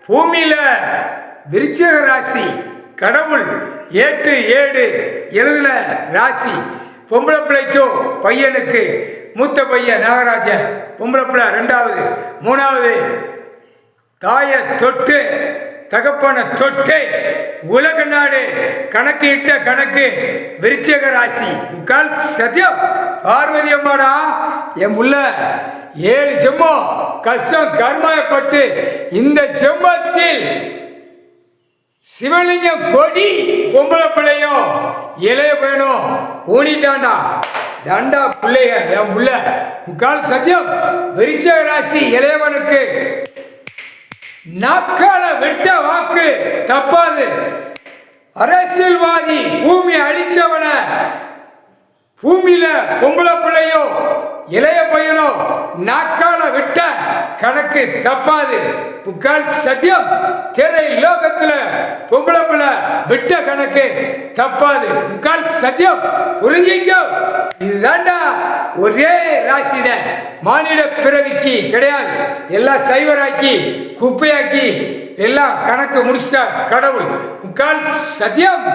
பூமியில விருச்சிக ராசி கடவுள் ஏற்று ஏடு எழுதுன ராசி. பொம்பளை பிள்ளைக்கோ பையனுக்கு மூத்த பையன் நாகராஜ, பொம்பளை பிள்ளை ரெண்டாவது, மூணாவது தாயை தொட்டு தகப்பன தொட்டு உலக நாடு கணக்கு இட்ட கணக்கு விருச்சிக ராசி. முக்கால் சத்தியம் பார்வதி அம்மாடா என் முள்ள 7 ஜென்மம் கஷ்டம் கர்மாயப்பட்டு இந்த ஜென்மத்தில் சிவலிங்கம் கொடி பொம்பளை பிள்ளையும் இளைய பையனும் ஊனிட்டாண்டா தண்டா பிள்ளைய என் புள்ள. முக்கால் சத்தியம் விருச்சிக ராசி இளையவனுக்கு நாக்கால வெட்ட வாக்கு தப்பாது. அரசியல்வாதி பூமி அழிச்சவன பூமியில பொம்பளை பிள்ளையோ இளைய பையனோ நாக்கால விட்ட கணக்கு தப்பாது. முக்கால் சத்தியம் திரை லோகத்துல பொம்பளை பிள்ளை விட்ட கணக்கு தப்பாது. முக்கால் சத்தியம் புரிஞ்சிக்கோ. இதுதாண்டா ஒரே ராசிதான், மானிட பிறவிக்கு கிடையாது. எல்லாம் சைவராக்கி குப்பையாக்கி எல்லாம் கணக்கு முடிச்சிட்டார் கடவுள். முக்கால் சத்தியம்.